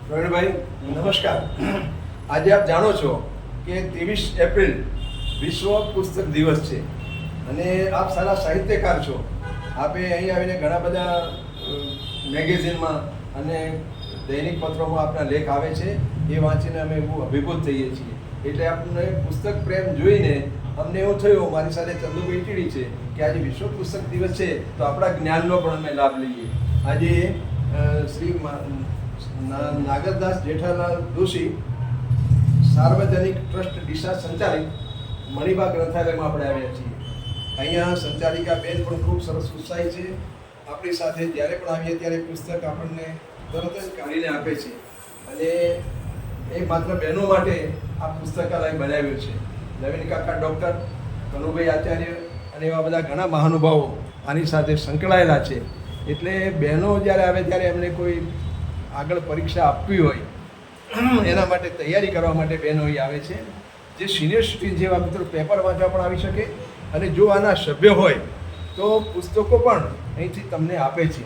પ્રવીણભાઈ નમસ્કાર. આજે આપ જાણો છો કે 23 એપ્રિલ વિશ્વ પુસ્તક દિવસ છે અને આપ સારા સાહિત્યકાર છો. આપે અહીં આવીને ઘણા બધા મેગેઝિનમાં અને દૈનિક પત્રોમાં આપના લેખ આવે છે, એ વાંચીને અમે બહુ અભિભૂત થઈએ છીએ. એટલે આપણને પુસ્તક પ્રેમ જોઈને અમને એવું થયું, મારી સાથે ચંદુભાઈ ટીડી છે, કે આજે વિશ્વ પુસ્તક દિવસ છે તો આપણા જ્ઞાનનો પણ અમે લાભ લઈએ. આજે શ્રી નાગરદાસ જેઠાલાલ દોશી સાર્વજનિક ટ્રસ્ટ ડીસા સંચાલિત મણિબા ગ્રંથાલયમાં આપણે આવ્યા છીએ. અહીંયા સંચાલિકા બેન પણ ખૂબ સરસ ઉત્સાહી છે. આપણી સાથે જ્યારે પણ આવીએ ત્યારે પુસ્તક આપણને તરત જ કાઢીને આપે છે અને એ માત્ર બહેનો માટે આ પુસ્તકાલય બનાવ્યું છે. નવીન કાકા ડૉક્ટર, કનુભાઈ આચાર્ય અને એવા બધા ઘણા મહાનુભાવો આની સાથે સંકળાયેલા છે. એટલે બહેનો જ્યારે આવે ત્યારે એમને કોઈ આગળ પરીક્ષા આપવી હોય એના માટે તૈયારી કરવા માટે બહેનો અહીં આવે છે. જે સિનિયર સિટીઝન જેવા મિત્રો પેપર વાંચવા પણ આવી શકે અને જો આના સભ્ય હોય તો પુસ્તકો પણ અહીંથી તમને આપે છે.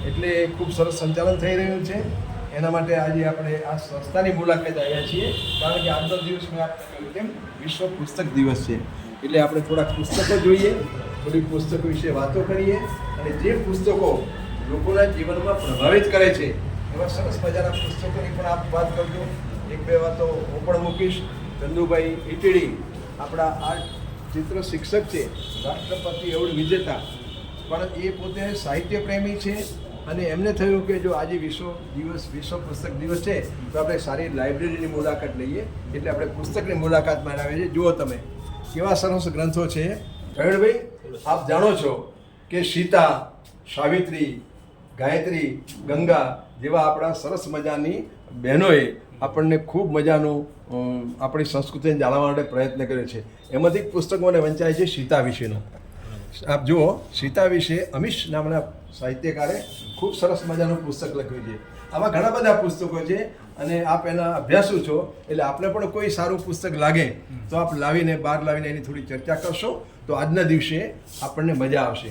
એટલે ખૂબ સરસ સંચાલન થઈ રહ્યું છે. એના માટે આજે આપણે આ સંસ્થાની મુલાકાત આવ્યા છીએ, કારણ કે આજનો દિવસ મેં આપને કહ્યું તેમ વિશ્વ પુસ્તક દિવસ છે. એટલે આપણે થોડાક પુસ્તકો જોઈએ, થોડી પુસ્તકો વિશે વાતો કરીએ અને જે પુસ્તકો લોકોના જીવનમાં પ્રભાવિત કરે છે એવા સરસ મજાના પુસ્તકોની પણ આપ વાત કરજો. એક બે વાતો હું પણ મૂકીશ. ચંદુભાઈ ઈટીડી આપણા આ ચિત્ર શિક્ષક છે, રાષ્ટ્રપતિ એવોર્ડ વિજેતા, પણ એ પોતે સાહિત્ય પ્રેમી છે અને એમને થયું કે જો આજે વિશ્વ પુસ્તક દિવસ છે તો આપણે સારી લાઇબ્રેરીની મુલાકાત લઈએ. એટલે આપણે પુસ્તકની મુલાકાત મારાવીએ છીએ. જુઓ તમે કેવા સરસ ગ્રંથો છે. પ્રવીણભાઈ, આપ જાણો છો કે સીતા, સાવિત્રી, ગાયત્રી, ગંગા જેવા આપણા સરસ મજાની બહેનોએ આપણને ખૂબ મજાનું આપણી સંસ્કૃતિને જાળવવા માટે પ્રયત્ન કર્યો છે. એમાંથી પુસ્તક મને વંચાય છે સીતા વિશેનું. આપ જુઓ, સીતા વિશે અમીશ નામના સાહિત્યકારે ખૂબ સરસ મજાનું પુસ્તક લખ્યું છે. આવા ઘણા બધા પુસ્તકો છે અને આપ એના અભ્યાસુ છો, એટલે આપને પણ કોઈ સારું પુસ્તક લાગે તો આપ બહાર લાવીને એની થોડી ચર્ચા કરશો તો આજના દિવસે આપણને મજા આવશે.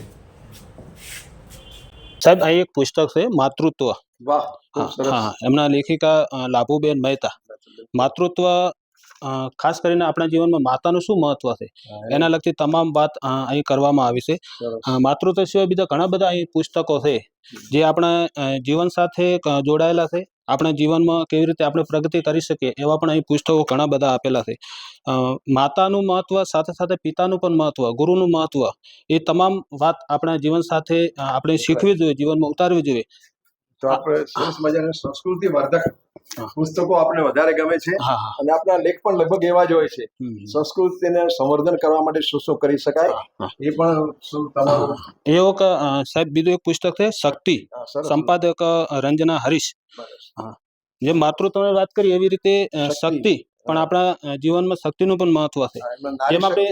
સાહેબ, આ એક પુસ્તક છે માતૃત્વ. વાહ, હા, એમના લેખિકા લાભુબેન મહેતા. માતૃત્વ ખાસ કરીને આપણા જીવનમાં માતાનું શું મહત્વ છે એના લગતી તમામ વાત અહીં કરવામાં આવી છે. માતૃત્વ સિવાય બીજા ઘણા બધા અહીં પુસ્તકો છે જે આપણા જીવન સાથે જોડાયેલા છે. આપણા જીવનમાં કેવી રીતે આપણે પ્રગતિ કરી શકીએ એવા પણ અહીં પુસ્તકો ઘણા બધા આપેલા છે. માતાનું મહત્વ સાથે સાથે પિતાનું પણ મહત્વ, ગુરુનું મહત્વ, એ તમામ વાત આપણા જીવન સાથે આપણે શીખવી જોઈએ, જીવનમાં ઉતારવી જોઈએ. તો આપણે સરસ મજાના સંસ્કૃતિ વર્ધક પુસ્તકો આપણે વધારે ગમે છે અને આપણા લેખ પણ લગભગ એવા જ હોય છે. સંસ્કૃતિને સંવર્ધન કરવા માટે શું શું કરી શકાય એ પણ તમારું. એક સાહેબ બીજું એક પુસ્તક છે શક્તિ, સંપાદક રંજના હરીશ. જે માતૃત્વની વાત કરી એવી રીતે શક્તિ પણ આપણા જીવનમાં શક્તિનું પણ મહત્વ છે. જેમ આપણે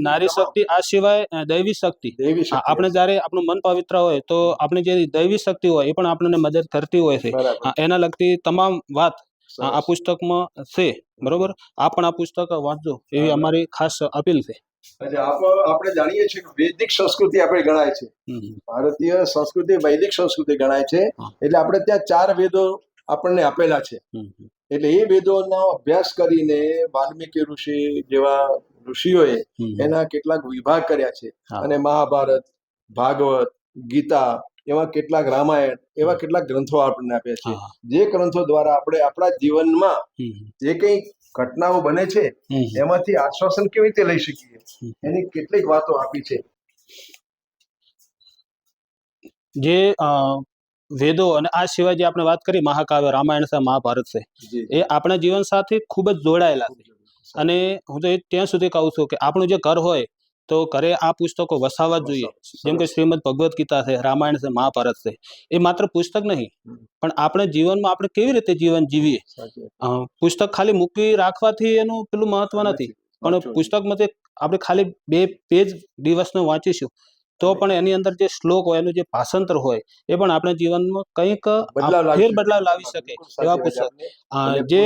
નારી શક્તિ, આ સિવાય દૈવી શક્તિ. આપણે જ્યારે આપણું મન પવિત્ર હોય તો આપણે જે દૈવી શક્તિ હોય એ પણ આપણને મદદ કરતી હોય છે. એના લગતી તમામ વાત આ પુસ્તકમાં છે. બરોબર, આ પણ આ પુસ્તક વાંચજો એવી અમારી ખાસ અપીલ છે. આપણે જાણીએ છીએ કે વૈદિક સંસ્કૃતિ આપણે ગણાય છે. ભારતીય સંસ્કૃતિ વૈદિક સંસ્કૃતિ ગણાય છે. એટલે આપણે ત્યાં 4 વેદો આપણને આપેલા છે. એટલે એ વેદોનો અભ્યાસ કરીને વાલ્મીકી ઋષિ જેવા ઋષિઓએ એના કેટલાક વિભાગ કર્યા છે અને મહાભારત, ભાગવત, ગીતા, એવા કેટલાક રામાયણ, એવા કેટલાક ગ્રંથો આપણને આપ્યા છે. જે ગ્રંથો દ્વારા આપણે આપણા જીવનમાં જે કંઈ ઘટનાઓ બને છે એમાંથી આશ્વાસન કેવી રીતે લઈ શકીએ એની કેટલીક વાતો આપી છે. જે વેદો અને આ સિવાય જે આપણે વાત કરી મહાકાવ્ય, રામાયણ છે, મહાભારત છે, એ આપણા જીવન સાથે ખૂબ જ જોડાયેલા છે. અને હું તો ત્યાં સુધી કહું છું કે આપણું જે ઘર હોય તો ઘરે આ પુસ્તકો વસાવવા જ જોઈએ. જેમ કે શ્રીમદ ભગવદ્ ગીતા છે, રામાયણ છે, મહાભારત છે, એ માત્ર પુસ્તક નહીં પણ આપણે જીવનમાં આપણે કેવી રીતે જીવન જીવીએ. પુસ્તક ખાલી મૂકી રાખવાથી એનું પેલું મહત્વ નથી, પણ પુસ્તકમાંથી આપણે ખાલી 2 પેજ દિવસનો વાંચીશું તો પણ એની અંદર જે શ્લોક હોય, એનું જે ભાષાંતર હોય, એ પણ આપણે જીવનમાં કંઈક ફેરબદલાવ લાવી શકે એવા પુસ્તક. જે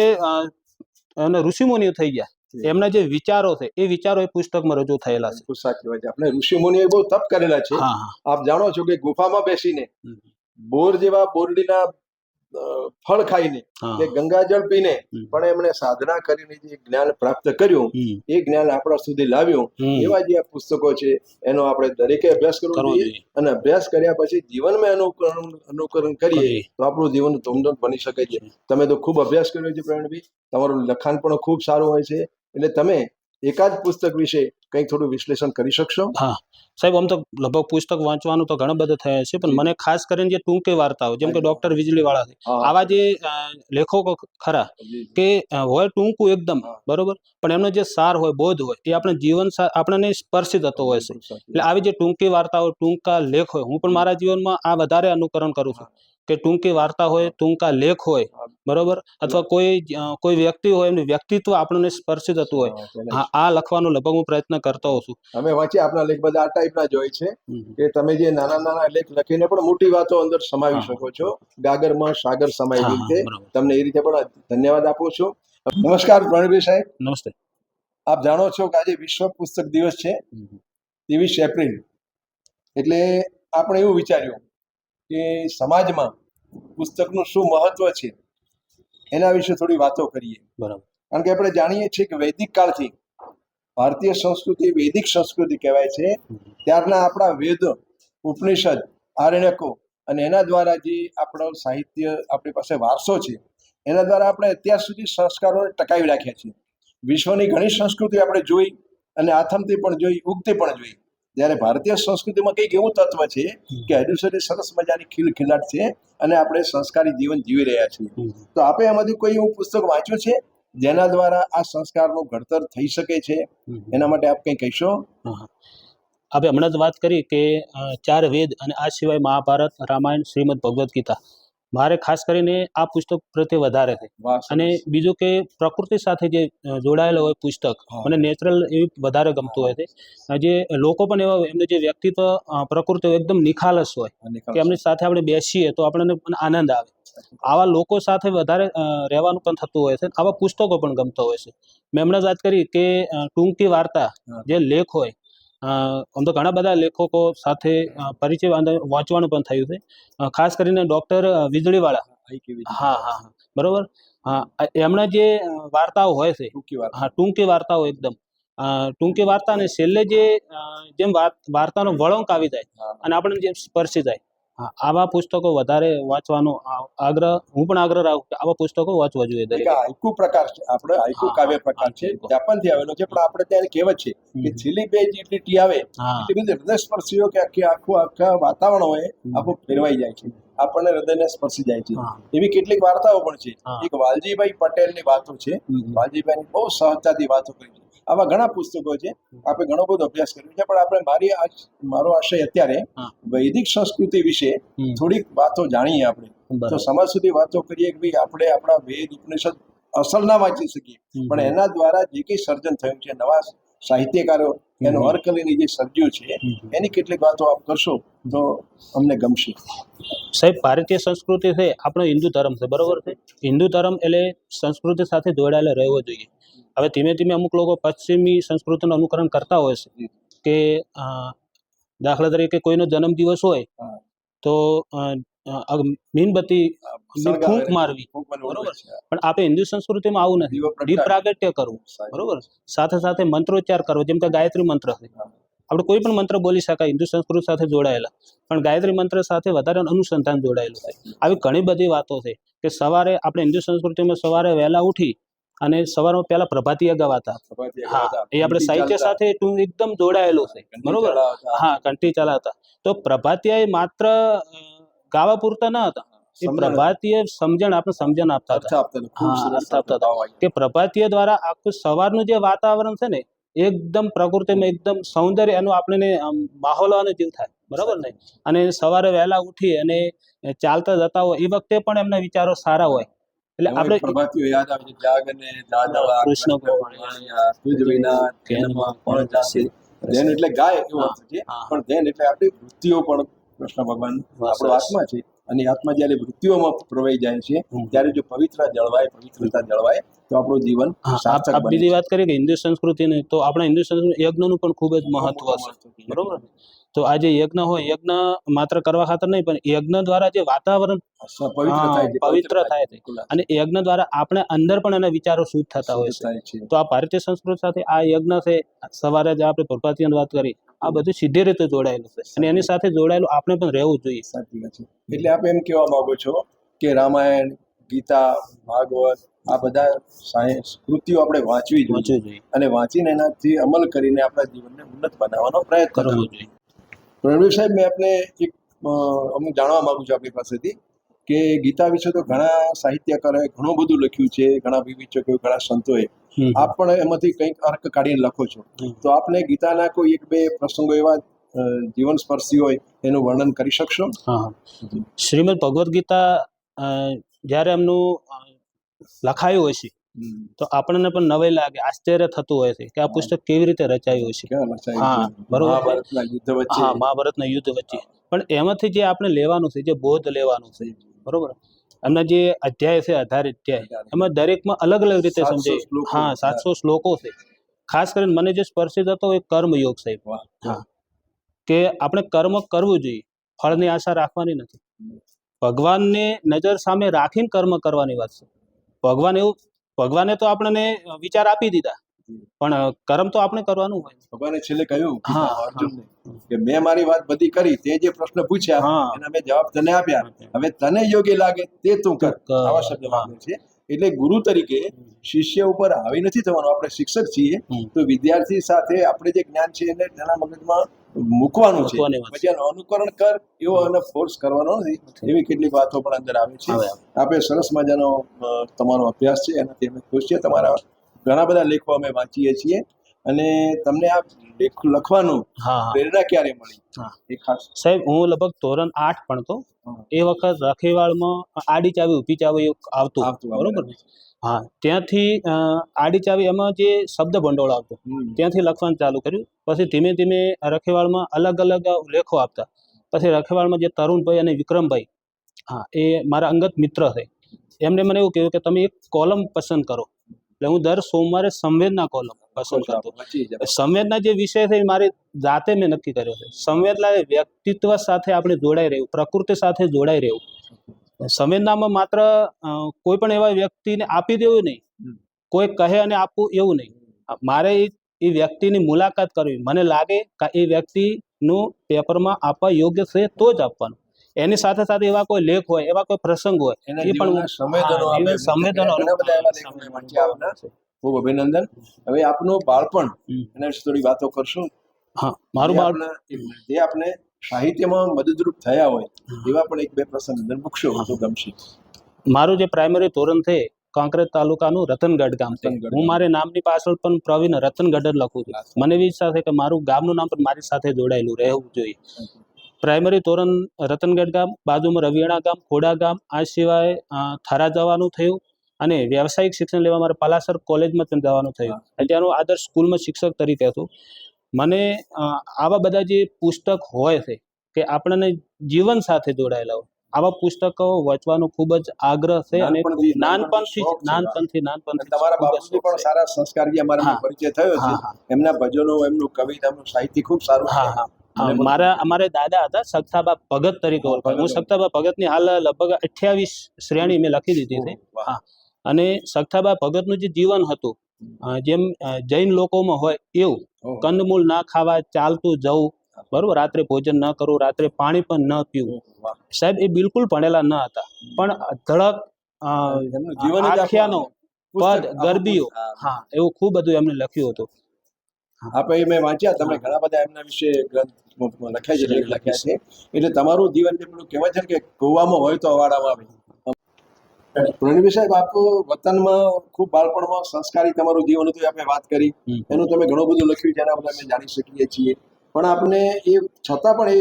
ઋષિમુનિઓ થઈ ગયા, એમના જે વિચારો છે એ વિચારો એ પુસ્તકમાં રજૂ થયેલા છે. સાચી વાત છે. આપણે ઋષિમુનિએ બહુ તપ કરેલા છે. આપ જાણો છો કે ગુફામાં બેસીને બોર જેવા બોરડીના ફળ ખાઈને હા. કે ગંગાજળ પીને હમ. પણ એમણે સાધના કરીને જે જ્ઞાન પ્રાપ્ત કર્યું હમ. એ જ્ઞાન આપણા સુધી લાવ્યું. હમ. એવા જે આ પુસ્તકો છે એનો આપણે દરેકે અભ્યાસ કરવો કરવો જોઈએ. જોઈએ. અને અભ્યાસ કર્યા પછી જીવનમાં અનુકરણ કરીએ કરીએ. તો આપણું જીવન ધૂમધામ બની શકે છે. તમે તો ખૂબ અભ્યાસ કર્યો છે પ્રવીણભાઈ, તમારું લખાણ પણ ખૂબ સારું હોય છે. એટલે તમે એકાદ પુસ્તક વિશે કંઈક થોડું વિશ્લેષણ કરી શકશો? હા સાહેબ, આમ તો લગભગ પુસ્તક વાંચવાનું તો ઘણા બધા થયા છે, પણ મને ખાસ કરીને જે ટૂંકી વાર્તાઓ જેમ કે ડોક્ટર વીજળીવાળા છે, હા. આવા જે લેખકો ખરા કે હોય ટૂંકું એકદમ હા. બરોબર, પણ એમનો જે સાર હોય, બોધ હોય, એ આપણે જીવન આપણને સ્પર્શી થતો હોય છે. એટલે આવી જે ટૂંકી વાર્તાઓ, ટૂંકા લેખ હોય, હું પણ મારા જીવનમાં આ વધારે અનુકરણ કરું છું કે ટૂંકી વાર્તા હોય, ટૂંકા લેખ હોય, બરોબર, અથવા કોઈ વ્યક્તિ હોય, એમનું વ્યક્તિત્વ આપણને સ્પર્શી થતું હોય, હા, આ લખવાનો લગભગ હું પ્રયત્ન કરતો હોઉં છું. અમે વાંચીએ આપણા લેખ બધા આ ટાઈપના જ હોય છે કે તમે જે નાના નાના લેખ લખીને પણ મોટી વાતો અંદર સમાવી શકો છો. ગાગરમાં સાગર સમાય એવી રીતે તમને એ રીતે પણ ધન્યવાદ આપું છું. નમસ્કાર પ્રવીણભાઈ સાહેબ. નમસ્તે. આપ જાણો છો કે આજે વિશ્વ પુસ્તક દિવસ છે, 23 એપ્રિલ. એટલે આપણે એવું વિચાર્યું કે સમાજમાં પુસ્તકનું શું મહત્વ છે એના વિશે થોડી વાતો કરીએ. બરાબર. કારણ કે આપણે જાણીએ છીએ કે વૈદિક કાળથી ભારતીય સંસ્કૃતિ વૈદિક સંસ્કૃતિ કહેવાય છે. ત્યારના આપણા વેદ, ઉપનિષદ, આરણ્યકો અને એના દ્વારા જે આપણો સાહિત્ય, આપણી પાસે વારસો છે, એના દ્વારા આપણે અત્યાર સુધી સંસ્કારોને ટકાવી રાખ્યા છીએ. વિશ્વની ઘણી સંસ્કૃતિ આપણે જોઈ અને આથમતી પણ જોઈ, ઉગતી પણ જોઈ. જ્યારે ભારતીય સંસ્કૃતિમાં કંઈક એવું તત્વ છે કે હજુ સુધી સરસ મજાની ખિલખિલાટ છે અને આપણે સંસ્કારી જીવન જીવી રહ્યા છીએ. તો આપણે એમાંથી કોઈ એવું પુસ્તક વાંચ્યું છે જેના દ્વારા આ સંસ્કારનું ઘડતર થઈ શકે છે? એના માટે આપ કંઈ કહેશો? આપણે હમણાં જ વાત કરી કે 4 વેદ અને આ સિવાય મહાભારત, રામાયણ, શ્રીમદ ભગવદ્ ગીતા, મારે ખાસ કરીને આ પુસ્તક પ્રત્યે વધારે છે. અને બીજું કે પ્રકૃતિ સાથે જે જોડાયેલો હોય પુસ્તક, મને નેચરલ એવી વધારે ગમતું હોય છે. જે લોકો પણ એવા, એમને જે વ્યક્તિત્વ, પ્રકૃતિ એકદમ નિખાલસ હોય કે એમની સાથે આપણે બેસીએ તો આપણને આનંદ આવે. આવા લોકો સાથે વધારે રહેવાનું પણ થતું હોય છે. આવા પુસ્તકો પણ ગમતા હોય છે. મેં હમણાં વાત કરી કે ટૂંકી વાર્તા, જે લેખ હોય, આમ તો ઘણા બધા લેખકો સાથે પરિચય વાંચવાનું પણ થયું છે. ખાસ કરીને ડોક્ટર વીજળીવાળા, હા હા હા બરોબર, હા, એમના જે વાર્તાઓ હોય છે, હા, ટૂંકી વાર્તાઓ એકદમ ટૂંકી વાર્તા, અને છેલ્લે જેમ વાર્તાનો વળંક આવી જાય અને આપણને જેમ સ્પર્શી જાય, હા, આવા પુસ્તકો વધારે વાંચવાનો હું પણ આગ્રહ રાખું કે આવા પુસ્તકો વાંચવા જોઈએ. હાઇકુ પ્રકાર છે, આપણે હાઇકુ કાવ્ય પ્રકાર છે, જાપાનથી આવેલો છે, પણ આપણે ત્યાં કહેવત છે કે છેલ્લી બે જેટલી ટી આવે એટલી બધી હૃદયસ્પર્શીઓ કે આખા વાતાવરણ હોય આખું ફેરવાઈ જાય છે, આપણને હૃદયને સ્પર્શી જાય છે. એવી કેટલીક વાર્તાઓ પણ છે. એક વાલજીભાઈ પટેલની વાતો છે. વાલજીભાઈની બહુ સહજતાથી વાતો કરી છે. આવા ઘણા પુસ્તકો છે. આપણે ઘણો બધો અભ્યાસ કર્યો છે, પણ આપણે મારો આશય અત્યારે વૈદિક સંસ્કૃતિ વિશે થોડીક વાતો જાણીએ. આપણે તો સમાજ સુધી વાતો કરીએ કે ભાઈ આપણે આપણા વેદ, ઉપનિષદ અસલ ના વાંચી શકીએ, પણ એના દ્વારા જે કંઈ સર્જન થયું છે, નવા સાહિત્યકારો એનો અર્ક લઈને જે સર્જ્યું છે, એની કેટલીક વાતો આપ કરશો તો અમને ગમશે. સાહેબ, ભારતીય સંસ્કૃતિ છે, આપણો હિન્દુ ધર્મ છે, બરોબર છે. હિન્દુ ધર્મ એટલે સંસ્કૃતિ સાથે જોડાયેલો રહેવો જોઈએ. હવે ધીમે ધીમે અમુક લોકો પશ્ચિમી સંસ્કૃતિનું અનુકરણ કરતા હોય છે કે દાખલા તરીકે કોઈનો જન્મદિવસ હોય તો મીણબત્તી, ફૂંક મારવી, બરોબર, પણ આપણે હિન્દુ સંસ્કૃતિમાં આવું નથી. દીપ પ્રાગટ્ય કરવું, બરોબર, સાથે સાથે મંત્રોચ્ચાર કરવો, જેમ કે ગાયત્રી મંત્ર છે. આપણે કોઈ પણ મંત્ર બોલી શકાય હિન્દુ સંસ્કૃતિ સાથે જોડાયેલા, પણ ગાયત્રી મંત્ર સાથે વધારે અનુસંધાન જોડાયેલું છે. આવી ઘણી બધી વાતો છે કે સવારે આપણે હિન્દુ સંસ્કૃતિમાં સવારે વહેલા ઉઠી અને સવારમાં પહેલા પ્રભાતિયા ગવાતા, હા, એ આપણે સાહિત્ય સાથે એકદમ જોડાયેલું છે, બરોબર, હા, ઘંટી ચલાવતા. તો પ્રભાતિયા એ માત્ર ગાવા પૂરતા ન હતા, એ પ્રભાતિય સમજણ આપતા હતા કે પ્રભાતિય દ્વારા આખું સવારનું જે વાતાવરણ છે ને, એકદમ પ્રકૃતિમાં એકદમ સૌંદર્ય, એનું આપણને માહોલ જીવ થાય, બરોબર ને. અને સવારે વહેલા ઉઠી અને ચાલતા જતા હોય એ વખતે પણ એમના વિચારો સારા હોય. એટલે આપણે પ્રભાતિઓ યાદ આવે છે, જાગને જાદવા કૃષ્ણ ભગવાન તુજ વિના ધ્યાનમાં કોણ જાશે. ધ્યાન એટલે ગાય એવો અર્થ છે, પણ ધ્યાન એટલે આપણી વૃત્તિઓ પણ કૃષ્ણ ભગવાન આપણો આત્મા છે, અને આત્મા જ્યારે વૃત્તિઓમાં પ્રવાહી જાય છે ત્યારે જો પવિત્રતા જળવાય તો આપણું જીવન સાર્થક બને. બીજી વાત કરીએ કે હિન્દુ સંસ્કૃતિની, તો આપણા હિન્દુ સંસ્કૃતિ યજ્ઞનું પણ ખૂબ જ મહત્વ છે, બરોબર. તો આ જે યજ્ઞ હોય, યજ્ઞ માત્ર કરવા ખાતર નહીં, પણ યજ્ઞ દ્વારા જે વાતાવરણ પવિત્ર થાય છે, અને યજ્ઞ દ્વારા આપણે અંદર પણ એના વિચારો શુદ્ધ થતા હોય છે. તો આ ભારતીય સંસ્કૃતિ સાથે આ યજ્ઞ છે, સવારે જે આપણે પ્રભાતિયાની વાત કરી, આ બધું સીધી રીતે જોડાયેલું છે, અને એની સાથે જોડાયેલું આપણે પણ રહેવું જોઈએ. સાચી વાત છે. એટલે આપ એમ કહેવા માંગો છો કે રામાયણ, ગીતા, ભાગવત આ બધા કૃતિઓ આપણે વાંચવી જોઈએ, અને વાંચીને એનાથી અમલ કરીને આપણા જીવનને ઉન્નત બનાવવાનો પ્રયત્ન કરવો જોઈએ. પ્રવીણ સાહેબ, મેં આપને એક અમુક જાણવા માંગુ છું આપણી પાસેથી કે ગીતા વિશે તો ઘણા સાહિત્યકારોએ ઘણું બધું લખ્યું છે, ઘણા વિવેચકોએ, ઘણા સંતોએ. આપ પણ એમાંથી કંઈક અર્ક કાઢીને લખો છો, તો આપને ગીતાના કોઈ એક બે પ્રસંગો એવા જીવન સ્પર્શી હોય એનું વર્ણન કરી શકશો? હા, શ્રીમદ ભગવદ્ ગીતા જ્યારે એમનું લખાયું હોય છે, તો આપણને પણ નવાઈ લાગે, આશ્ચર્ય થતું હોય છે કે આ પુસ્તક કેવી રીતે રચાયું છે. હા, બરોબર. હા, મહાભારતના યુદ્ધ વચ્ચે. પણ એમાંથી જે આપણે લેવાનું છે, જે બોધ લેવાનું છે, બરોબર, એમના જે અધ્યાય છે, 18 અધ્યાય, એમાં દરેકમાં અલગ અલગ રીતે સમજાય. હા, 700 શ્લોકો છે. ખાસ કરીને મને જે સ્પર્શિત હતો એ કર્મયોગ સાહેબ. હા, કે આપણે કર્મ કરવું જોઈએ, ફળની આશા રાખવાની નથી. ભગવાનને નજર સામે રાખીને કર્મ કરવાની વાત છે. ભગવાને તો આપણને વિચાર આપી દીધા, પણ કર્મ તો આપણે કરવાનું હોય. ભગવાને છેલ્લે કહ્યું અર્જુનને કે મેં મારી વાત બધી કરી, તે જે પ્રશ્ન પૂછ્યા એના મેં જવાબ તને આપ્યા, હવે તને યોગ્ય લાગે તે તું કર, આવા શબ્દ વાપરે છે. એટલે ગુરુ તરીકે શિષ્ય ઉપર હાવી નથી થવાનું. આપણે શિક્ષક છીએ, તો વિદ્યાર્થી સાથે આપણે જે જ્ઞાન છે એને તેના મગજમાં મૂકવાનું છે, પછી એનું અનુકરણ કર એવો એને ફોર્સ કરવાનો નથી. એવી કેટલીક વાતો પણ અંદર આવે છે. આપણે સરસ મજાનો તમારો અભ્યાસ છે, એનાથી અમે ખુશ છીએ. તમારા ઘણા બધા લેખો અમે વાંચીએ છીએ, અને તમને આ લેખ લખવાનું પ્રેરણા ક્યારે મળી? સાહેબ, હું લગભગ ધોરણ 8 ભણતો, એ વખત રખેવાળમાં આડી ચાવી ઊભી ચાવી આવતું, બરોબર ને? હા, ત્યાંથી આડી ચાવી એમાં જે શબ્દ ભંડોળ આવતો, ત્યાંથી લખવાનું ચાલુ કર્યું. પછી ધીમે ધીમે રખેવાળમાં અલગ અલગ લેખો આપતા. પછી રખેવાળમાં જે તરુણભાઈ અને વિક્રમભાઈ, હા, એ મારા અંગત મિત્ર છે, એમને મને એવું કહ્યું કે તમે એક કોલમ પસંદ કરો. એટલે હું દર સોમવારે સંવેદના કોલમ પસંદ કરતો. સંવેદના જે વિષય છે એ મારી જાતે મેં નક્કી કર્યો છે. સંવેદના એ વ્યક્તિત્વ સાથે આપણે જોડાઈ રહેવું, પ્રકૃતિ સાથે જોડાઈ રહેવું. સંવેદનામાં માત્ર કોઈ પણ એવા વ્યક્તિને આપી દેવું નહીં, કોઈ કહે અને આપવું એવું નહીં. મારે એ વ્યક્તિની મુલાકાત કરવી, મને લાગે કે એ વ્યક્તિનું પેપરમાં આપવા યોગ્ય છે તો જ આપવાનું. એની સાથે સાથે એવા કોઈ લેખ હોય, એવા કોઈ પ્રસંગ હોય, એ પણ સંવેદનો. ખૂબ અભિનંદન. હવે આપનું બાળપણ એના વિશે થોડી વાતો કરશું. હા, મારું બાળપણ જે આપણે સાહિત્યમાં મદદરૂપ થયા હોય એવા પણ એક બે પ્રસંગ અંદર મૂકશો તો ગમશે. મારું જે પ્રાઇમરી ધોરણ છે, કાંકરેજ તાલુકાનું રતનગઢ ગામ છે. હું મારી નામની પાછળ પણ પ્રવીણ રતનગઢ જ લખું છું. મને એવી ઈચ્છા છે કે મારું ગામનું નામ પણ મારી સાથે જોડાયેલું રહેવું જોઈએ. પ્રાઇમરી ધોરણ રતનગઢ ગામ, બાજુમાં રવિયાણા ગામ, ખોડા ગામ, આ સિવાય થરા જવાનું થયું, અને વ્યવસાયિક શિક્ષણ લેવા મારે પલાસર કોલેજમાં પણ જવાનું થયું. ત્યાંનું આદર્શ સ્કૂલમાં શિક્ષક તરીકે હતું. મને આવા બધા જે પુસ્તક હોય છે કે આપણને જીવન સાથે જોડાયેલા હોય, આવા પુસ્તકો વાંચવાનો ખૂબ જ આગ્રહ છે. અને નાનપણથી તમારા બાપુજી પણ સારા સંસ્કારી અમારા પરિચય થયો છે. એમના ભજનો, એમનું કવિતા, એમનું સાહિત્ય ખૂબ સારું છે. અમારે દાદા હતા સખતાબા ભગત તરીકે ઓળખાય. હું સખતાબા ભગતની હાલ લગભગ 28 શ્રેણી મેં લખી દીધી છે. હા, અને સખતાબા ભગતનું જે જીવન હતું, જેમ જૈન લોકોમાં હોય એવું, કંદમૂળ ના ખાવા, ચાલતું જવું, બરોબર, રાત્રે ભોજન ન કરવું, રાત્રે પાણી પણ ન પીવું. સાહેબ, એ બિલકુલ ભણેલા ન હતા, પણ ધડક આખ્યાનો, પદ, ગરબીઓ, હા, એવું ખૂબ બધું એમને લખ્યું હતું. આપણે મેં વાંચ્યા, તમે ઘણા બધા એમના વિશે ગ્રંથ લખ્યા છે, લેખ લખ્યા છે. એટલે તમારું જીવન જેમનું કહેવાય છે કે ગોવામાં હોય તો અવાડામાં આવે. પ્રવીણ સાહેબ, આપ વતનમાં ખૂબ બાળપણમાં સંસ્કારી તમારું જીવન હતું, આપણે વાત કરી. એનું તમે ઘણું બધું લખ્યું છે, એના બધા અમે જાણી શકીએ છીએ. પણ આપને એ છતાં પણ એ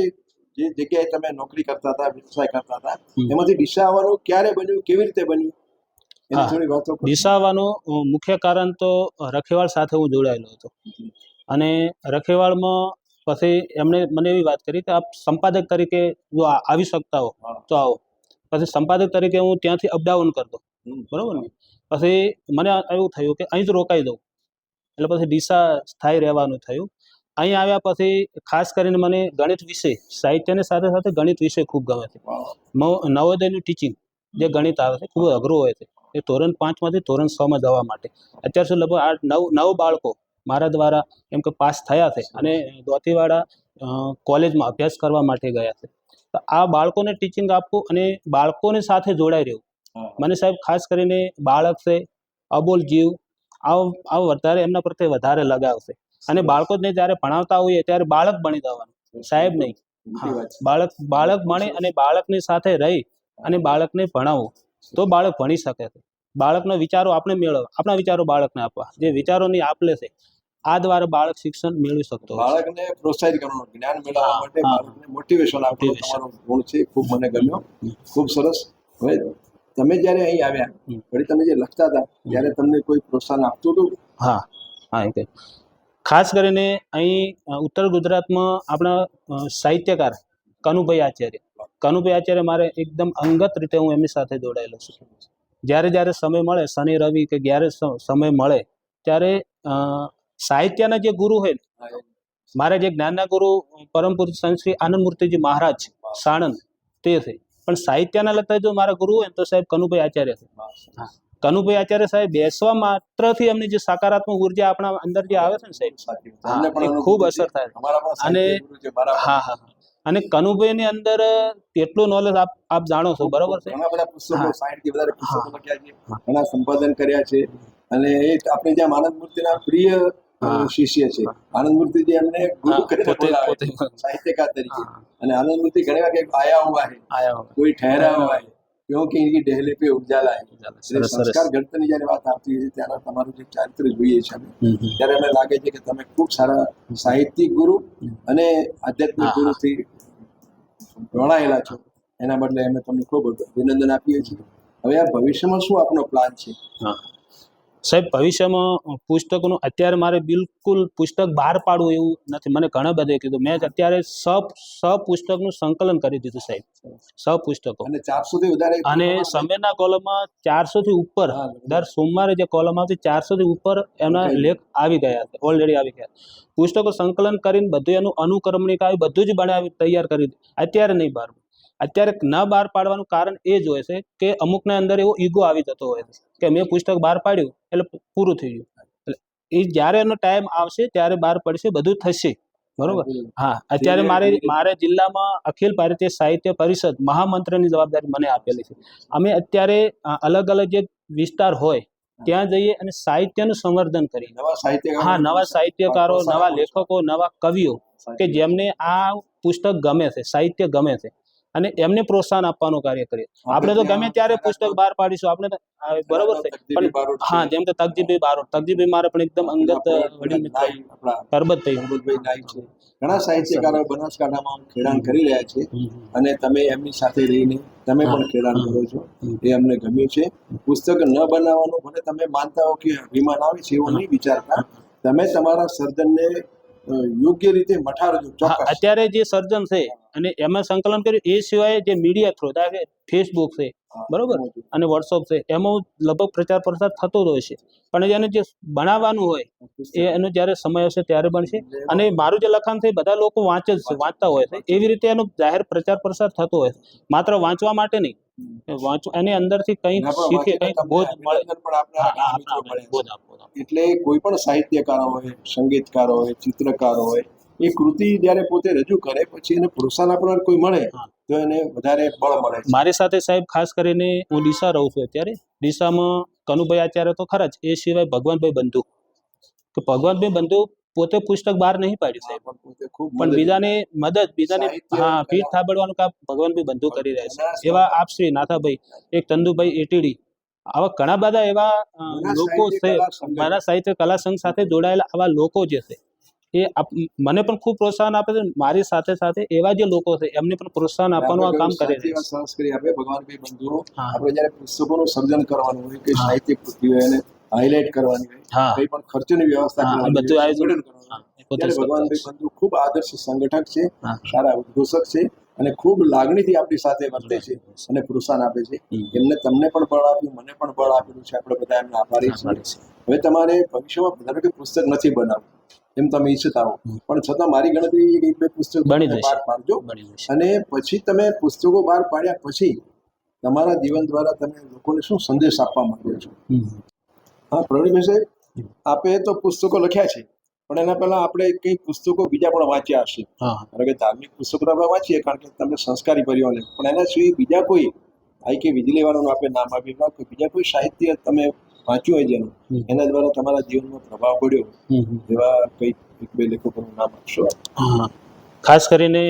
જે જગ્યાએ તમે નોકરી કરતા હતા, વ્યવસાય કરતા હતા, એમાંથી ડીસા આવવાનું ક્યારે બન્યું, કેવી રીતે બન્યું, એની થોડી વાતો. ડીસા આવવાનું મુખ્ય કારણ તો રખેવાળ સાથે હું જોડાયેલો હતો, અને રખેવાળમાં પછી એમણે મને એવી વાત કરી કે આપ સંપાદક તરીકે જો આવી શકતા હો તો આવો. પછી સંપાદક તરીકે હું ત્યાંથી અપડાઉન કરતો, બરોબર ને? પછી મને એવું થયું કે અહીં જ રોકાઈ દઉં, એટલે પછી ડીસા સ્થાયી રહેવાનું થયું. અહીં આવ્યા પછી ખાસ કરીને મને ગણિત વિષય, સાહિત્યની સાથે સાથે ગણિત વિષય ખૂબ ગમે છે. નવોદયનું ટીચિંગ જે ગણિત આવે છે ખૂબ અઘરું હોય છે. એ ધોરણ 5 માંથી ધોરણ 6 માં જવા માટે અત્યાર સુધી લગભગ 9 બાળકો મારા દ્વારા એમ કે પાસ થયા છે અને દોતીવાડા કોલેજમાં અભ્યાસ કરવા માટે ગયા છે. તો આ બાળકોને ટીચિંગ આપવું અને બાળકોની સાથે જોડાઈ રહેવું, મને સાહેબ ખાસ કરીને બાળક છે, અબોલ જીવ, આવો વધારે એમના પ્રત્યે વધારે લગાવ છે. અને બાળકોને જ્યારે ભણાવતા હોઈએ ત્યારે બાળક બની જવાનું, સાહેબ નહીં. બાળક ભણે અને બાળકની સાથે રહી અને બાળકને ભણાવવું તો બાળક ભણી શકે છે. બાળકના વિચારો આપણે મેળવવા, આપણા વિચારો બાળકને આપવા, જે વિચારોની આપલે છે આ દ્વારા બાળક શિક્ષણ મેળવી શકતો હોય. બાળકને પ્રોત્સાહિત કરવાનું, જ્ઞાન મેળવવા માટે બાળકને મોટિવેશન આપવાનું તમારો ગુણ છે, ખૂબ મને ગમ્યો, ખૂબ સરસ. હવે તમે જ્યારે અહીં આવ્યા વળી તમે જે લખતા હતા ત્યારે તમને કોઈ પ્રોત્સાહન આપતું હતું? હા, એ ખાસ કરીને અહીં ઉત્તર ગુજરાતમાં આપણા સાહિત્યકાર કનુભાઈ આચાર્ય મારે એકદમ અંગત રીતે હું એમની સાથે જોડાયેલો છું. જ્યારે સમય મળે, શનિ રવિ કે જ્યારે સમય મળે ત્યારે સાહિત્યના જે ગુરુ હોય, મારે જે જ્ઞાનના ગુરુ પરમ પૂજ્ય સંત શ્રી આનંદમૂર્તિજી મહારાજ સાણંદ તે છે, પણ સાહિત્યના લગતા જો મારા ગુરુ હોય તો સાહેબ કનુભાઈ આચાર્ય છે. કનુભાઈ આચાર્ય સાહેબ બેસવા માત્રથી એમની જે સકારાત્મક ઉર્જા આપણા અંદર જે આવે છે ને સાહેબ, એ ખૂબ અસર થાય. અને અને કનુભાઈની અંદર કેટલું નોલેજ આપ જાણો છો, બરોબર છે. ઘણા બધા પુસ્તકો, 60 થી વધારે પુસ્તકો લખ્યા છે, ઘણા સંપાદન કર્યા છે. અને એ આપણે જ્યાં આનંદમૂર્તિના પ્રિય શિષ્ય છે. આનંદમૂર્તિજી એમને ગુરુ કરીને બોલાવે છે સાહિત્યકાર તરીકે. અને આનંદમૂર્તિ ઘણી વાર આયા હુઆ હૈ, કોઈ ઠહેરા હુઆ હૈ, क्योंकि इनकी डहले पे उजाला है. संस्कार ઘડતરની જ્યારે વાત આવતી હોય ત્યારે તમારું જે ચારિત્ર જોઈએ છે ત્યારે અમને લાગે છે કે તમે ખૂબ સારા સાહિત્યિક ગુરુ અને આધ્યાત્મિક ગુરુથી વણાયેલા છો. એના બદલે અમે તમને ખૂબ અભિનંદન આપીએ છીએ. હવે આ ભવિષ્યમાં શું આપનો પ્લાન છે? સાહેબ, ભવિષ્યમાં પુસ્તકોનું અત્યારે મારે બિલકુલ પુસ્તક બહાર પાડવું એવું નથી. મને ઘણા બધે કીધું, મેં અત્યારે પુસ્તકનું સંકલન કરી દીધું સાહેબ, પુસ્તકો. અને 400 થી વધારે, અને સમયના કોલમમાં 400 થી ઉપર, દર સોમવારે જે કોલમ આવતી 400 થી ઉપર એના લેખ આવી ગયા છે, ઓલરેડી આવી ગયા. પુસ્તકો સંકલન કરીને બધું એનું અનુક્રમણિકા આવી બધું જ બનાવી તૈયાર કરી. અત્યારે નહીં બહાર, અત્યારે ન બહાર પાડવાનું કારણ એ જ હોય છે કે અમુકના અંદર એવો ઈગો આવી જતો હોય છે કે મેં પુસ્તક બહાર પાડ્યું એટલે પૂરું થઈ ગયું. એ જ્યારે એનો ટાઈમ આવશે ત્યારે બહાર પડશે, બધું થશે, બરોબર. અત્યારે મારે જિલ્લામાં અખિલ ભારતીય સાહિત્ય પરિષદ મહામંત્રની જવાબદારી મને આપેલી છે. અમે અત્યારે અલગ અલગ જે વિસ્તાર હોય ત્યાં જઈએ અને સાહિત્યનું સંવર્ધન કરીએ. નવા સાહિત્યકારો, નવા લેખકો, નવા કવિઓ કે જેમને આ પુસ્તક ગમે છે, સાહિત્ય ગમે છે, અને એમને પ્રોત્સાહન આપવાનું કાર્ય કરીએ. આપણે તો ગમે ત્યારે પુસ્તક બહાર પાડીશું, આપણે બરોબર છે. પણ જેમ કે તકજીભાઈ મારે પણ એકદમ અંગત વડીલ મિત્ર, પરબતભાઈ છે. ઘણા સાહિત્યકારો બનાસકાંઠામાં ખેડાણ કરી રહ્યા છે અને તમે એમની સાથે રહીને તમે પણ ખેડાણ કરો છો, એ અમને ગમ્યું છે. પુસ્તક ન બનાવવાનું ભલે તમે માનતા હો કે અભિમાન આવે છે એવું નહીં વિચારતા, તમે તમારા સર્જનને યોગ્ય રીતે મઠારજો. અત્યારે જે સર્જન છે અને એમાં સંકલન કર્યું, એ સિવાય જે મીડિયા થ્રુ, ફેસબુક છે, બરોબર, અને વોટ્સઅપ છે, એમાં લગભગ પ્રચાર પ્રસાર થતો જ હોય છે. પણ એને જે બનાવવાનું હોય એનો જ્યારે સમય આવશે ત્યારે બનશે. અને મારું જે લખાણ છે બધા લોકો વાંચતા હોય છે, એવી રીતે એનો જાહેર પ્રચાર પ્રસાર થતો હોય છે. માત્ર વાંચવા માટે નહીં, એની અંદરથી કંઈક શીખે, કંઈક બોધ મળે. એટલે કોઈ પણ સાહિત્યકારો હોય, સંગીતકારો હોય, ચિત્રકારો હોય, એ કૃતિ જ્યારે પોતે રજૂ કરે પછી એને પ્રોત્સાહન આપનાર કોઈ મળે તો એને વધારે બળ મળે. મારી સાથે સાહેબ ખાસ કરીને હું ડીસા રહું છું. અત્યારે ડીસામાં કનુભાઈ આચાર્ય તો ખરા જ, એ સિવાય ભગવાનભાઈ બંધુ પોતે પુસ્તક બહાર નહીં પાડ્યું સાહેબ, પણ બીજાને પીઠ થાબડવાનું કામ ભગવાનભાઈ બંધુ કરી રહ્યા છે. એવા આપ શ્રી નાથાભાઈ, એક ચંદુભાઈ એટીડી, આવા ઘણા બધા એવા લોકો છે મારા સાહિત્ય કલા સંઘ સાથે જોડાયેલા. આવા લોકો જે છે એ મને પણ ખૂબ પ્રોત્સાહન આપે છે. મારી સાથે સાથે એવા જે લોકો છે એમને પણ પ્રોત્સાહન આપવાનું આ કામ કરે છે. સંસ્કૃતિ આપે ભગવાનભાઈ બંધુઓ. આપણે જ્યારે પુસ્તકોનું સર્જન કરવાનું હોય કે સાહિત્ય કૃતિઓ એને હાઇલાઇટ કરવાની હોય, કંઈ પણ ખર્ચની વ્યવસ્થા કરવાની, બધું આયોજન કરવાનું, ત્યારે ભગવાનભાઈ બંધુ ખૂબ આદર્શ સંગઠક છે, સારા ઉદ્ઘોષક છે અને ખૂબ લાગણીથી આપણી સાથે વર્તે છે અને પ્રોત્સાહન આપે છે. એમને તમને પણ બળ આપ્યું, મને પણ બળ આપેલું છે. આપણે બધા એમને આભારી છીએ. હવે તમારે ભવિષ્યમાં ધારો કે પુસ્તક નથી બનાવવું, એમ તમે ઈચ્છતા હો, પણ છતાં મારી ગણતરી 1-2 પુસ્તકો બની તમે જશે. બહાર પાડજો. બની જશે. અને પછી તમે પુસ્તકો બહાર પાડ્યા પછી તમારા જીવન દ્વારા તમે લોકોને શું સંદેશ આપવા માંગો છો? હા પ્રવીણભાઈ સાહેબ, આપે તો પુસ્તકો લખ્યા છે, પણ એના પહેલા આપણે કઈ પુસ્તકો બીજા પણ વાંચ્યા હશે. હા કારણ કે ધાર્મિક પુસ્તકો તો આપણે વાંચીએ કારણ કે તમે સંસ્કારી પરિવારને, પણ એના સિવાય બીજા કોઈ આઈ કે વીજળી વાળાનું આપણે નામ આપ્યું કે બીજા કોઈ સાહિત્ય તમે વાંચ્યું હોય જેનું એના દ્વારા તમારા જીવનમાં પ્રભાવ પડ્યો એવા કઈ 1-2 લેખકોનું નામ આપશો? હા, ખાસ કરીને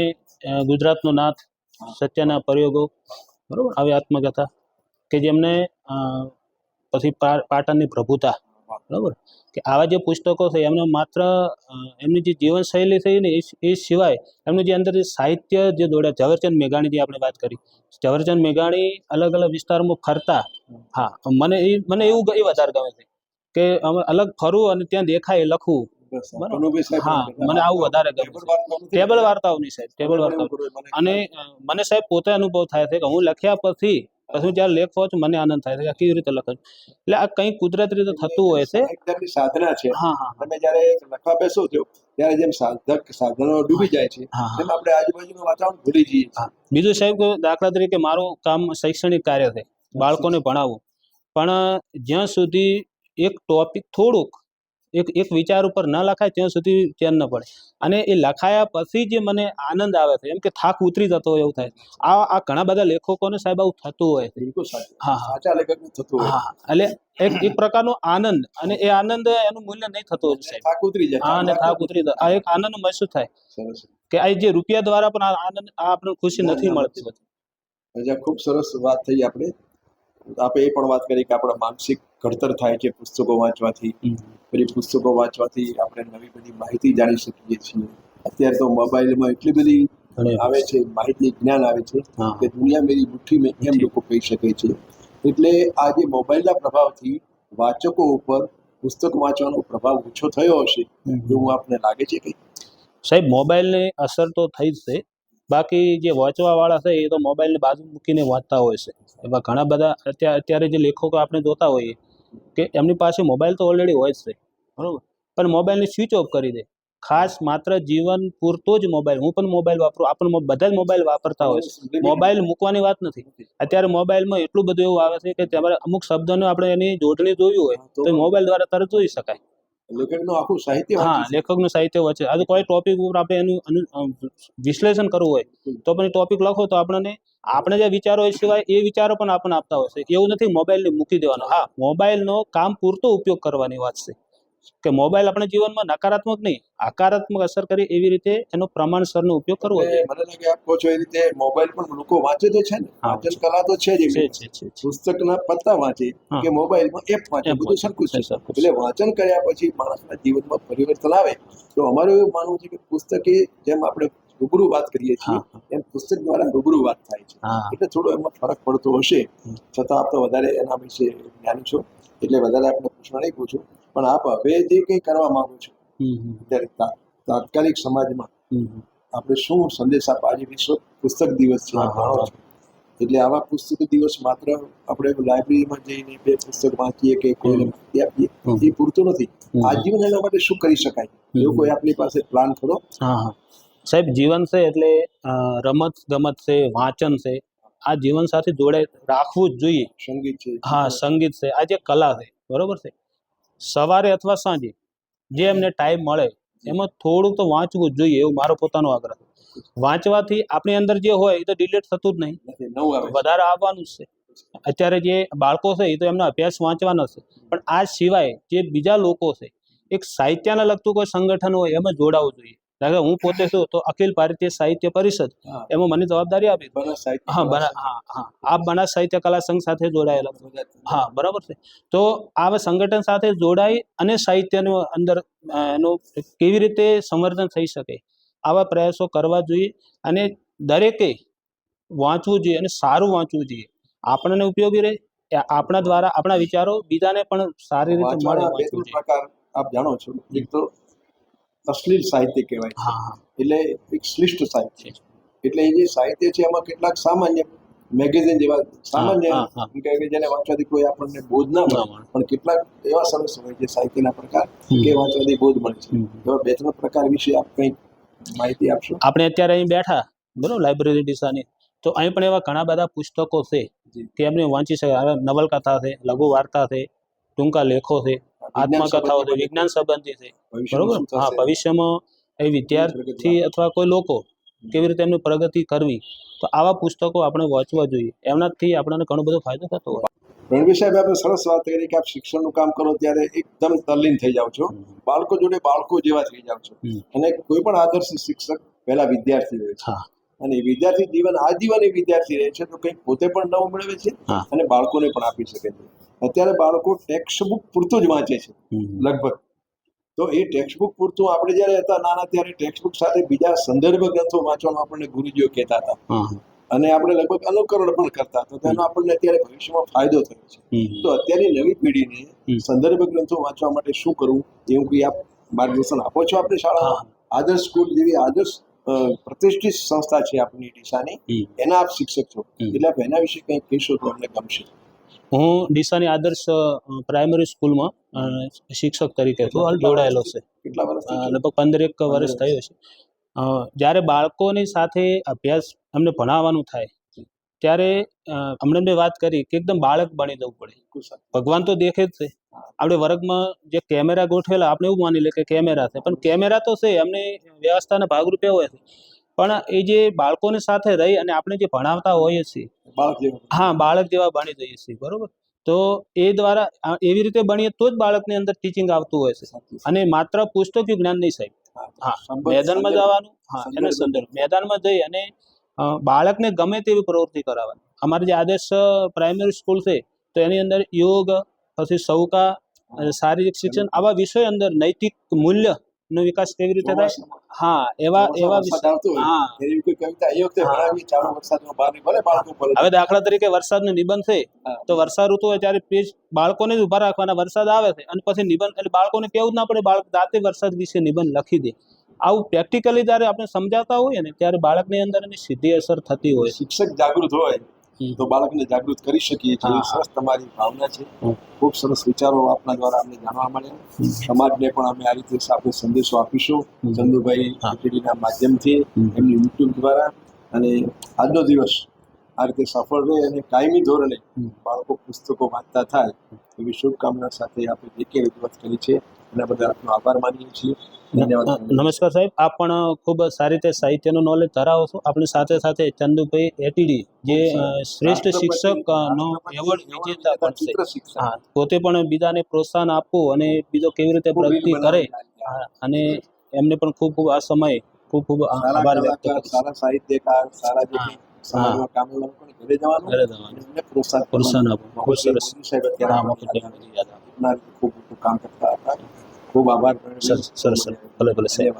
ગુજરાતનો નાથ, સત્યના પ્રયોગો, બરોબર, આવી આત્મકથા કે જેમને પછી પાટણની પ્રભુતા, બરાબર, કે આવા જે પુસ્તકો છે એમને માત્ર એમની જે જીવનશૈલી થઈ ને એ સિવાય એમનું જે અંદર જે સાહિત્ય જે દોડ્યા, ઝવેરચંદ મેઘાણી જે આપણે વાત કરી, ઝવેરચંદ મેઘાણી અલગ અલગ વિસ્તારમાં ફરતા, હા, મને એવું વધારે ગમે છે કે અમે અલગ ફરવું અને ત્યાં દેખાય એ લખવું. હા, મને આવું વધારે ગમે છે. ટેબલ વાર્તાઓની સાહેબ, ટેબલ વાર્તાઓ. અને મને સાહેબ પોતે અનુભવ થાય છે કે હું લખ્યા પછી જ્યારે લેખ વાંચું મને આનંદ થાય છે કે કેવી રીતે લખે. એટલે આ કંઈ કુદરતી રીતે થતું હોય છે. એકદમની સાધના છે. હા હા, તમે જ્યારે લખવા બેસો છો ત્યારે જેમ સાધનો ડૂબી જાય છે તેમ આપણે આજુબાજુનું વાતાવરણ ભૂલી જઈએ છીએ. બીજું સાહેબ કે દાખલા તરીકે મારું કામ શૈક્ષણિક કાર્ય છે, બાળકોને ભણાવવું, પણ જ્યાં સુધી એક ટોપિક થોડુંક એક વિચાર ઉપર ન લખાય ત્યાં સુધી ચેન ન પડે. અને એ લખાયા પછી જે મને આનંદ આવે છે, એમ કે થાક ઉતરી જતો હોય એવું થાય. આ ઘણા બધા લેખકોને સાહેબ આવું થતું હોય છે. બિલકુલ સાચું. હા સાચા લેખકનું થતું હોય. હા, એટલે એક પ્રકારનો આનંદ, અને એ આનંદ એનું મૂલ્ય નહીં થતું હોય સાહેબ. થાક ઉતરી જાય. હા, અને થાક ઉતરી જાય. આ એક આનંદ મહેસૂસ થાય સરસ કે આ જે રૂપિયા દ્વારા પણ આ આનંદ, આ આપણને ખુશી નથી મળતી બધી. ખૂબ સરસ વાત થઈ. આપણે એ પણ વાત કરી કે આપણા માનસિક ઘડતર થાય છે પુસ્તકો વાંચવાથી. પછી પુસ્તકો વાંચવાથી આપણે નવી બધી માહિતી જાણી શકીએ છીએ. અત્યારે તો મોબાઈલમાં એટલી બધી આવે છે, માહિતી જ્ઞાન આવે છે કે દુનિયા મેરી મુઠ્ઠી મેં એમ લોકો કહી શકે છે. એટલે આ જે મોબાઈલના પ્રભાવથી વાચકો ઉપર પુસ્તક વાંચવાનો પ્રભાવ ઓછો થયો હશે એવું આપને લાગે છે કે? સાહેબ, મોબાઈલની અસર તો થઈ જ છે. બાકી જે વાંચવા વાળા છે એ તો મોબાઈલની બાજુ મૂકીને વાંચતા હોય છે. એવા ઘણા બધા અત્યારે જે લેખકો આપણે જોતા હોઈએ કે એમની પાસે મોબાઈલ તો ઓલરેડી હોય જ છે, બરોબર, પણ મોબાઈલને સ્વિચ ઓફ કરી દે. ખાસ માત્ર જીવન પૂરતો જ મોબાઈલ, હું પણ મોબાઈલ વાપરું, આપણે બધા જ મોબાઈલ વાપરતા હોય છે. મોબાઈલ મૂકવાની વાત નથી. અત્યારે મોબાઈલમાં એટલું બધું એવું આવે છે કે તમારે અમુક શબ્દોને આપણે એની જોડણી જોવી હોય તો મોબાઈલ દ્વારા તરત જોઈ શકાય. લેખકનું આખું સાહિત્ય, હા, લેખકનું સાહિત્ય વચ્ચે આજે કોઈ ટોપિક ઉપર આપણે એનું વિશ્લેષણ કરવું હોય તો પણ ટોપિક લખો તો આપણે જે વિચારો એ સિવાય એ વિચારો પણ આપણને આપતા હોય છે. એવું નથી મોબાઈલને મૂકી દેવાનો. હા, મોબાઈલનો કામ પૂરતો ઉપયોગ કરવાની વાત છે કે મોબાઈલ આપણા જીવનમાં નકારાત્મક નહીં, હકારાત્મક અસર કરે એવી રીતે એનો પ્રમાણસરનો ઉપયોગ કરવો જોઈએ. મને લાગે આપ કહો છો એ રીતે મોબાઈલ પણ લોકો વાંચે તો છે ને, વાંચન કલા તો છે જ. પુસ્તકના પત્તા વાંચે કે મોબાઈલમાં એપ વાંચે, બધું સરખું છે. એટલે વાંચન કર્યા પછી માણસના જીવનમાં પરિવર્તન આવે. તો અમારું એવું માનવું છે કે પુસ્તકે જેમ આપણે રૂબરૂ વાત કરીએ છીએ એમ પુસ્તક દ્વારા રૂબરૂ વાત થાય છે. એટલે થોડો એમાં ફરક પડતો હશે, છતાં આપ તો વધારે એના વિશે જ્ઞાની છો એટલે વધારે આપણે પ્રશ્ન નહીં પૂછું. પણ આપ હવે જે કંઈ કરવા માંગો છો અત્યારે તાત્કાલિક સમાજમાં આપણે શું સંદેશ આપવા? આજે વિશ્વ પુસ્તક દિવસ છે, જાણો છો. એટલે આવા પુસ્તક દિવસ માત્ર આપણે લાઇબ્રેરીમાં જઈને 2 પુસ્તક વાંચીએ કે કોઈને માહિતી આપીએ એ પૂરતું નથી. આજીવન એના માટે શું કરી શકાય એવું કોઈ આપની પાસે પ્લાન ખરો? હા સાહેબ, જીવન છે એટલે રમત ગમત છે, વાંચન છે, આ જીવન સાથે જોડે રાખવું જ જોઈએ. સંગીત છે. હા, સંગીત છે, આ જે કલા છે, બરોબર છે. સવારે અથવા સાંજે જે એમને ટાઈમ મળે એમાં થોડુંક તો વાંચવું જ જોઈએ, એવું મારો પોતાનો આગ્રહ. વાંચવાથી આપણી અંદર જે હોય એ તો ડિલીટ થતું જ નહીં, વધારે આવવાનું જ છે. અત્યારે જે બાળકો છે એ તો એમનો અભ્યાસ વાંચવાનો છે, પણ આ સિવાય જે બીજા લોકો છે, એક સાહિત્યને લગતું કોઈ સંગઠન હોય એમાં જોડાવવું જોઈએ. કારણ કે હું પોતે છું તો અખિલ ભારતીય સાહિત્ય પરિષદ, એમાં મને જવાબદારી આપી. આપ બનાસ સાહિત્ય કલા સંઘ સાથે જોડાયેલા. હા, બરાબર છે. તો આવા સંગઠન સાથે જોડાઈ અને સાહિત્યનો અંદર એનું કેવી રીતે સંવર્ધન થઈ શકે આવા પ્રયાસો કરવા જોઈએ. અને દરેકે વાંચવું જોઈએ અને સારું વાંચવું જોઈએ. આપણને ઉપયોગી રહે, આપણા દ્વારા આપણા વિચારો બીજાને પણ સારી રીતે મળે. પ્રકાર આપ જાણો છો, એક તો અશ્લીલ સાહિત્ય કહેવાય છે, એટલે એક શ્લિષ્ટ સાહિત્ય. એટલે એ જે સાહિત્ય છે એમાં કેટલાક સામાન્ય મેગેઝિન જેવા સામાન્ય હા, હા. એમ કહે કે જેને વાંચવાથી કોઈ આપણને બોધ ના મળે, ના મળે. પણ કેટલાક એવા સરસ હોય છે સાહિત્યના પ્રકાર હમ. કે વાંચવાથી બોધ મળે છે. હમ. એવા બે ત્રણ પ્રકાર વિશે આપ કંઈક માહિતી આપશો? આપણે અત્યારે અહીં બેઠા બરોબર લાઇબ્રેરી ડીસાની, તો અહીં પણ એવા ઘણા બધા પુસ્તકો છે જી. કે એમને વાંચી શકે. હવે નવલકથા છે, લઘુ વાર્તા છે, ટૂંકા લેખો છે, આત્મકથાઓ છે, વિજ્ઞાન સંબંધી છે, ભવિષ્યમાં બરોબર. શું હા, થશે? ભવિષ્યમાં એ વિદ્યાર્થી અથવા કોઈ લોકો કેવી રીતે એમની પ્રગતિ કરવી, તો આવા પુસ્તકો આપણે વાંચવા જોઈએ. એમનાથી આપણને ઘણો બધો ફાયદો થતો હોય. રણવીર સાહેબ, આપણે સરસ વાત કરી કે આપ શિક્ષણનું કામ કરો ત્યારે એકદમ તલ્લીન થઈ જાઓ છો, બાળકો જોડે બાળકો જેવા થઈ જાઓ છો. અને કોઈ પણ આદર્શ શિક્ષક પહેલા વિદ્યાર્થી હોય છે, હા, અને વિદ્યાર્થી જીવન આજીવન એ વિદ્યાર્થી રહે છે, તો કંઈક પોતે પણ નવું મેળવે છે હા. અને બાળકોને પણ આપી શકે છે. અત્યારે બાળકો ટેક્સ્ટ બુક પૂરતું જ વાંચે છે લગભગ. તો એ ટેક્સ્ટ બુક પૂરતું આપણે જ્યારે હતા નાના ત્યારે ટેક્સ્ટ બુક સાથે બીજા સંદર્ભ ગ્રંથો વાંચવાનું આપણને ગુરુજીઓ કહેતા હતા, હા, અને આપણે લગભગ અનુકરણ પણ કરતા. તો તેનો આપણને અત્યારે ભવિષ્યમાં ફાયદો થયો છે. તો અત્યારની નવી પેઢીને સંદર્ભ ગ્રંથો વાંચવા માટે શું કરવું, એવું કંઈ આપ માર્ગદર્શન આપો છો આપણી શાળામાં? આદર્શ સ્કૂલ જેવી આદર્શ પ્રતિષ્ઠિત સંસ્થા છે આપણી ડીસાની, એના આપ શિક્ષક છો, એટલે આપ એના વિશે કંઈક કહેશો તો અમને ગમશે. હું ડીસાની આદર્શ પ્રાઇમરી સ્કૂલમાં શિક્ષક તરીકે જોડાયેલો છે. કેટલા વર્ષથી? લગભગ 15 વર્ષ થયો છે. જ્યારે બાળકોની સાથે અભ્યાસ એમને ભણાવવાનું થાય ત્યારે હમણાં મેં વાત કરી કે એકદમ બાળક બની જવું પડે. ભગવાન તો દેખે જ છે. આપણે વર્ગમાં જે કેમેરા ગોઠવેલા, આપણે એવું માની લે કે કેમેરા છે, પણ કેમેરા તો છે, એમની વ્યવસ્થાના ભાગરૂપે હોય છે, પણ એ જે બાળકોની સાથે રહી અને આપણે જે ભણાવતા હોઈએ છીએ, હા, બાળક જેવા બની જઈએ છીએ, બરોબર. તો એ દ્વારા એવી રીતે બનીએ તો જ બાળકની અંદર ટીચિંગ આવતું હોય છે, અને માત્ર પુસ્તકીય જ્ઞાન નહીં સાહેબ. હા, મેદાનમાં જવાનું, હા, એના સંદર્ભ મેદાનમાં જઈ અને બાળકને ગમે તેવી પ્રવૃત્તિ કરાવવાની. અમારી જે આદર્શ પ્રાઇમરી સ્કૂલ છે, તો એની અંદર યોગ, પછી સૌકા, શારીરિક શિક્ષણ, આવા વિષય અંદર નૈતિક મૂલ્ય નો વિકાસ કેવી રીતે થાય, હા, એવા વિષય. હા, હવે દાખલા તરીકે વરસાદનો નિબંધ છે, તો વર્ષા ઋતુ હોય ત્યારે બાળકોને જ ઉભા રાખવાના, વરસાદ આવે છે અને પછી નિબંધ, એટલે બાળકોને કેવું જ ના પડે, બાળક જાતે વરસાદ વિશે નિબંધ લખી દે. આવું પ્રેક્ટિકલી જ્યારે આપણે સમજાવતા હોઈએ ને, ત્યારે બાળકની અંદર એની સીધી અસર થતી હોય. શિક્ષક જાગૃત હોય તો બાળકને જાગૃત કરી શકીએ છીએ. સરસ તમારી ભાવના છે. ખૂબ સરસ વિચારો આપના દ્વારા અમને જાણવા મળ્યા. સમાજને પણ અમે આ રીતે આપણે સંદેશો આપીશું ચંદુભાઈ ટીડીના માધ્યમથી, એમની યુટ્યુબ દ્વારા. અને આજનો દિવસ આ રીતે સફળ રહે અને કાયમી ધોરણે બાળકો પુસ્તકો વાંચતા થાય એવી શુભકામના સાથે આપણે જે કે રજૂઆત કરી છે એના બદલ આપનો આભાર માનીએ છીએ. નમસ્કાર સાહેબ, આપ પણ ખૂબ સારી રીતે સાહિત્યનું નોલેજ ધરાવો છો. આપણી સાથે સાથે ચંદુભાઈ એટીડી જે શ્રેષ્ઠ શિક્ષક નો એવોર્ડ વિજેતા પણ છે. હા, પોતે પણ બીજાને પ્રોત્સાહન આપવું અને બીજો કેવી રીતે પ્રગતિ કરે, અને એમને પણ ખૂબ ખૂબ આ સમય ખૂબ ખૂબ આભાર વ્યક્ત કરું. સારા સાહિત્યકાર, સારા જે સમાજમાં કામ લોકોને ઘરે જવાનું એમને પ્રોત્સાહન આપવું. ખૂબ સરસ. ખૂબ કામ કરતા હતા. ખૂબ આભાર. સરસ સરસ. ભલે ભલે સાહેબ.